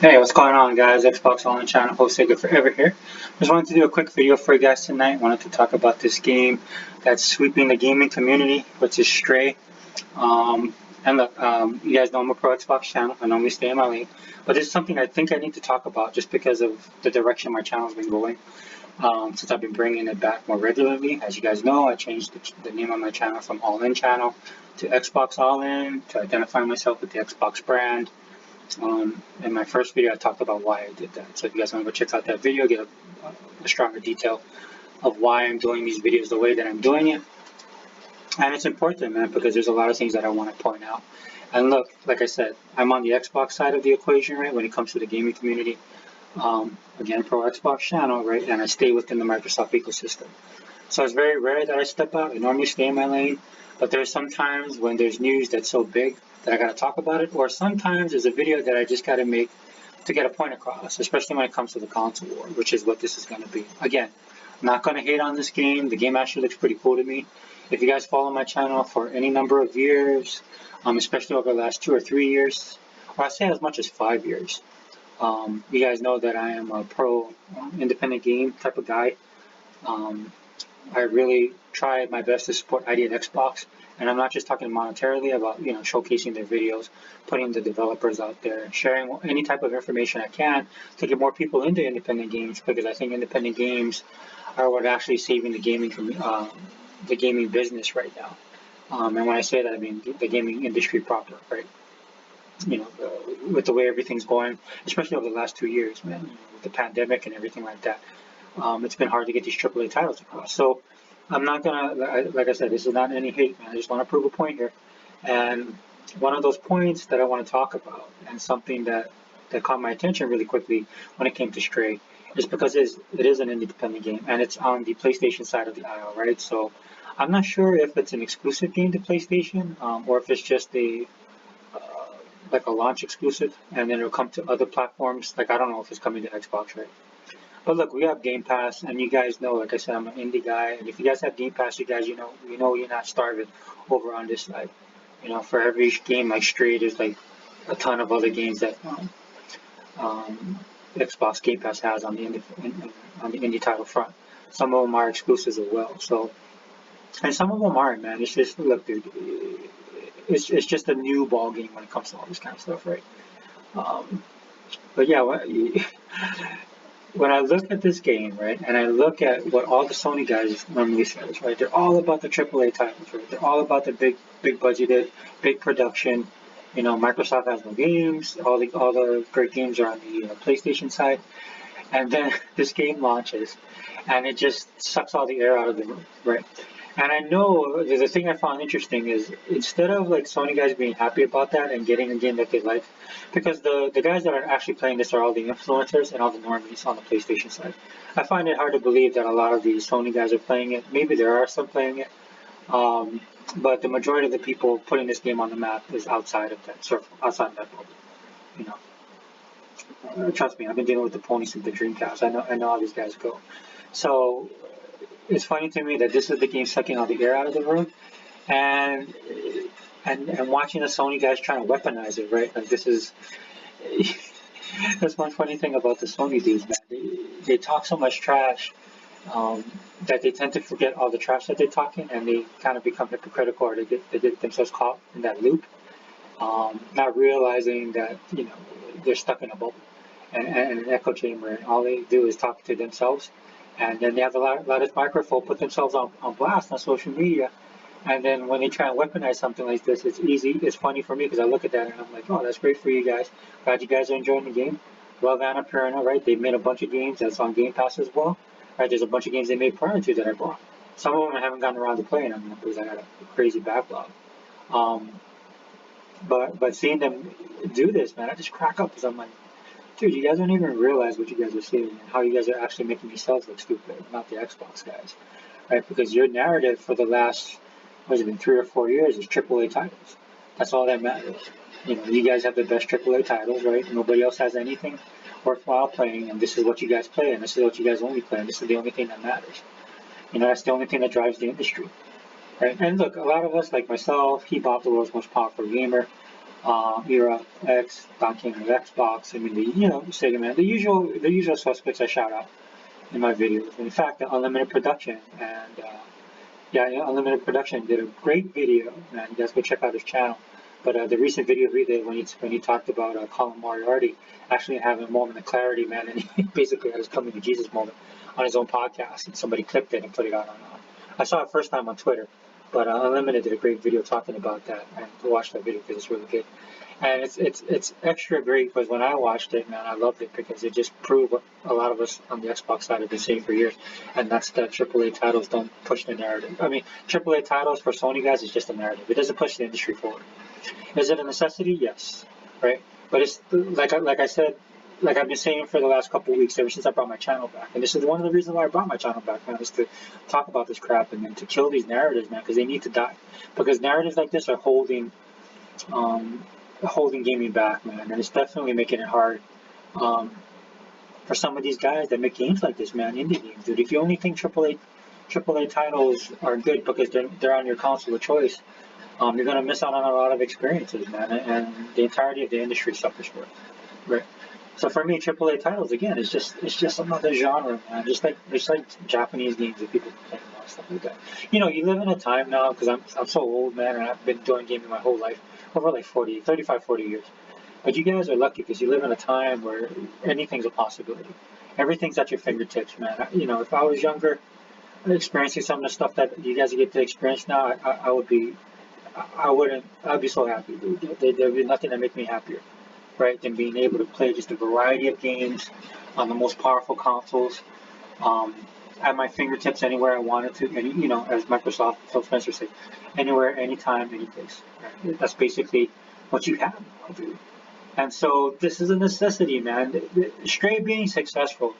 Hey, what's going on, guys? Xbox Online channel host Sega Forever here. Just wanted to do a quick video for you guys tonight. Wanted to talk about this game that's sweeping the gaming community, which is Stray. And look, you guys know I'm a pro Xbox channel. I normally stay in my lane, but this is something I think I need to talk about just because of the direction my channel's been going. Since I've been bringing it back more regularly. As you guys know, I changed the name of my channel from All In Channel to Xbox All In to identify myself with the Xbox brand. In my first video, I talked about why I did that. So if you guys want to go check out that video, get a stronger detail of why I'm doing these videos the way that I'm doing it. And it's important, man, because there's a lot of things that I want to point out. And look, like I said, I'm on the Xbox side of the equation, right, when it comes to the gaming community. Again, pro Xbox channel, right, and I stay within the Microsoft ecosystem. So it's very rare that I step out. I normally stay in my lane, but there's some times when there's news that's so big that I got to talk about it, or sometimes there's a video that I just got to make to get a point across, especially when it comes to the console war, which is what this is going to be. Again, I'm not going to hate on this game. The game actually looks pretty cool to me. If you guys follow my channel for any number of years, especially over the last 2 or 3 years, or I'd say as much as 5 years, you guys know that I am a pro independent game type of guy. I really try my best to support ID and Xbox, and I'm not just talking monetarily about showcasing their videos, putting the developers out there, sharing any type of information I can to get more people into independent games, because I think independent games are what actually saving the gaming business right now. And when I say that, I mean the gaming industry proper, right? With the way everything's going, especially over the last 2 years, man, with the pandemic and everything like that. It's been hard to get these AAA titles across. So I'm not gonna, like I said, this is not any hate, man. I just want to prove a point here. And one of those points that I want to talk about, and something that caught my attention really quickly when it came to Stray, is because it is an independent game, and it's on the PlayStation side of the aisle, right? So I'm not sure if it's an exclusive game to PlayStation, or if it's just like a launch exclusive, and then it'll come to other platforms. Like I don't know if it's coming to Xbox, right? But look, we have Game Pass, and you guys know, like I said, I'm an indie guy, and if you guys have Game Pass, you guys, you're not starving over on this side. For every game like Stray, there's like a ton of other games that Xbox Game Pass has on the indie title front. Some of them are exclusives as well. So, and some of them aren't, man. It's just look, dude, it's just a new ball game when it comes to all this kind of stuff, right? Um, but yeah, when I look at this game, right, and I look at what all the Sony guys normally say, right, they're all about the AAA titles, right? They're all about the big budgeted, big production. Microsoft has no games. All the great games are on the PlayStation side, and then this game launches, and it just sucks all the air out of the room, right? And I know the thing I found interesting is instead of like Sony guys being happy about that and getting a game that they like, because the guys that are actually playing this are all the influencers and all the normies on the PlayStation side. I find it hard to believe that a lot of these Sony guys are playing it. Maybe there are some playing it, but the majority of the people putting this game on the map is outside of that circle, outside of that bubble. You Trust me, I've been dealing with the ponies since the Dreamcast. I know how these guys go. So it's funny to me that this is the game sucking all the air out of the room, and and watching the Sony guys trying to weaponize it, right? Like this is that's one funny thing about the Sony dudes, man. They talk so much trash um, that they tend to forget all the trash that they're talking, and they kind of become hypocritical, or they get themselves caught in that loop, not realizing that they're stuck in a bubble and an echo chamber, and all they do is talk to themselves, and then they have a loudest microphone, put themselves on blast on social media, and then when they try and weaponize something like this, it's easy. It's funny for me because I look at that and I'm like, oh, that's great for you guys. Glad you guys are enjoying the game. Love Annapurina, right? They've made a bunch of games that's on Game Pass as well. Right? There's a bunch of games they made prior to that I bought. Some of them I haven't gotten around to playing them because I got a crazy backlog. Um, but seeing them do this, man, I just crack up because I'm like, dude, you guys don't even realize what you guys are saying and how you guys are actually making yourselves look stupid, not the Xbox guys, right? Because your narrative for the last, what has it been, 3 or 4 years is AAA titles. That's all that matters. You guys have the best AAA titles, right? Nobody else has anything worthwhile playing, and this is what you guys play, and this is what you guys only play, and this is the only thing that matters. That's the only thing that drives the industry, right? And look, a lot of us, like myself, he bought the world's most powerful gamer. era, X, Donkey Kong Xbox. I mean, Sega Man, the usual suspects I shout out in my videos. In fact, the Unlimited Production and Unlimited Production did a great video, and you guys go check out his channel. But the recent video he did when he talked about Colin Moriarty actually having a moment of clarity, man, and he basically had his coming to Jesus moment on his own podcast, and somebody clipped it and put it out on. I saw it first time on Twitter, but Unlimited did a great video talking about that, and to watch that video because it's really good. And it's extra great because when I watched it, man, I loved it because it just proved what a lot of us on the Xbox side have been saying for years, and that's that AAA titles don't push the narrative. I mean, AAA titles for Sony guys is just a narrative. It doesn't push the industry forward. Is it a necessity? Yes, right. But it's like I said, like I've been saying for the last couple of weeks, ever since I brought my channel back, and this is one of the reasons why I brought my channel back, man, is to talk about this crap and then to kill these narratives, man, because they need to die. Because narratives like this are holding gaming back, man, and it's definitely making it hard for some of these guys that make games like this, man, indie games, dude. If you only think AAA titles are good because they're on your console of choice, you're gonna miss out on a lot of experiences, man, and the entirety of the industry suffers for it, right? So for me, AAA titles again, it's just another genre, man. Just like Japanese games that people complain about, stuff like that. You live in a time now because I'm so old, man, and I've been doing gaming my whole life, over like 35, 40 years. But you guys are lucky because you live in a time where anything's a possibility. Everything's at your fingertips, man. If I was younger, experiencing some of the stuff that you guys get to experience now, I'd be so happy, dude. There'd be nothing that make me happier, right, than being able to play just a variety of games on the most powerful consoles, at my fingertips anywhere I wanted to, and as Microsoft Phil Spencer said, anywhere, anytime, anyplace. Right? That's basically what you have now, dude. And so this is a necessity, man. Stray being successful,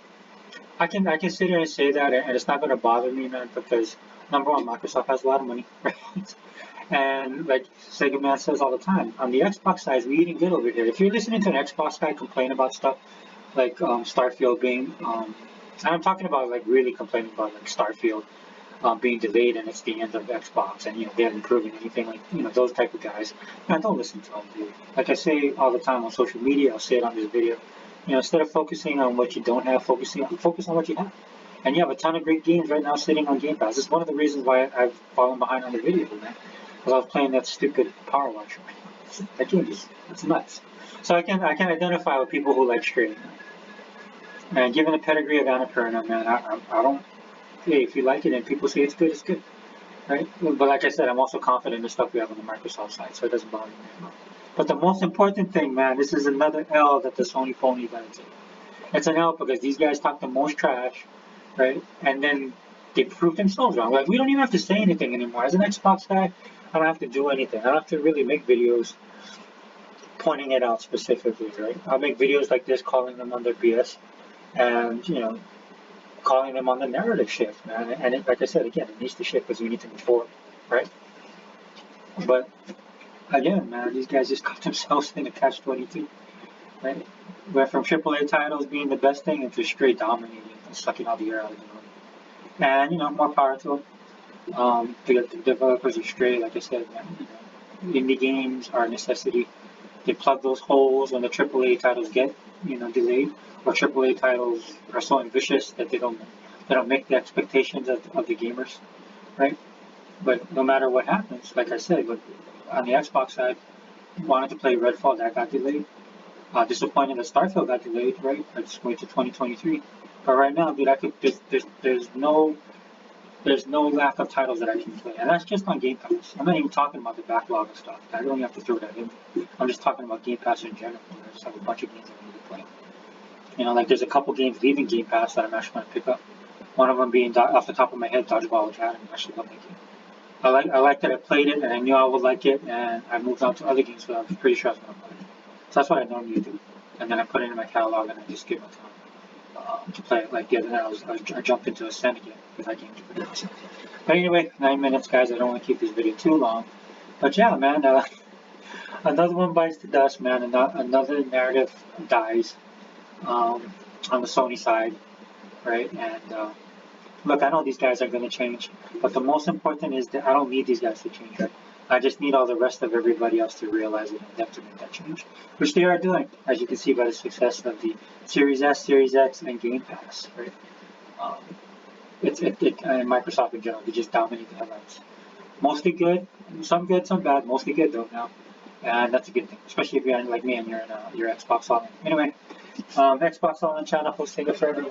I can sit here and say that, and it's not going to bother me, man, because number one, Microsoft has a lot of money, right? And like Sega Man says all the time, on the Xbox side, we eating good over here. If you're listening to an Xbox guy complain about stuff like Starfield being, and I'm talking about like really complaining about like Starfield being delayed and it's the end of Xbox and they haven't proven anything, like those type of guys, man, don't listen to them, dude. Like I say all the time on social media, I'll say it on this video. Instead of focusing on what you don't have, focus on what you have. And you have a ton of great games right now sitting on Game Pass. It's one of the reasons why I've fallen behind on the video, man. Because I was playing that stupid Power Watch. That game it's nuts. So I can identify with people who like Stray. And given the pedigree of Annapurina, man, I don't. Hey, if you like it and people say it's good, it's good, right? But like I said, I'm also confident in the stuff we have on the Microsoft side, so it doesn't bother me anymore. But the most important thing, man, this is another L that the Sony phony got to take. It's an L because these guys talk the most trash, right? And then they prove themselves wrong. Like, we don't even have to say anything anymore. As an Xbox guy, I don't have to do anything. I don't have to really make videos pointing it out specifically, right? I'll make videos like this calling them on their BS and, calling them on the narrative shift, man. And like I said, again, it needs to shift because we need to move forward, right? But again, man, these guys just got themselves in a catch-22, right? Went from AAA titles being the best thing into straight dominating and sucking all the air out of the room. And, more power to them. The developers are straight, like I said, man. Indie games are a necessity. They plug those holes when the AAA titles get, delayed, or AAA titles are so ambitious that they don't make the expectations of the gamers, right? But no matter what happens, like I said, but on the Xbox side, wanted to play Redfall, that got delayed. Disappointed that Starfield got delayed, right? It's going to 2023. But right now, dude, there's no lack of titles that I can play, and that's just on Game Pass. I'm not even talking about the backlog of stuff. I don't have to throw that in. I'm just talking about Game Pass in general. I just have a bunch of games I need to play. Like there's a couple games leaving Game Pass that I'm actually going to pick up. One of them being, off the top of my head, Dodgeball Academy. I actually love that game. I like that I played it, and I knew I would like it, and I moved on to other games, so I was pretty sure I was going to play it. So that's what I normally do. And then I put it in my catalog, and I just give my time to play it. Like the other night, I jumped into Ascent again because I game's pretty awesome. But anyway, 9 minutes, guys. I don't want to keep this video too long. But yeah, man, another one bites the dust, man. Another narrative dies on the Sony side, right? And look, I know these guys are going to change, but the most important is that I don't need these guys to change, right? I just need all the rest of everybody else to realize it and to make that change, which they are doing, as you can see by the success of the Series S, Series X, and Game Pass, right? Um, and Microsoft in general, they just dominate the headlines. Mostly good, some bad, mostly good though now. And that's a good thing, especially if you're like me and you're in your Xbox Online. Anyway, Xbox Online channel hosting it forever.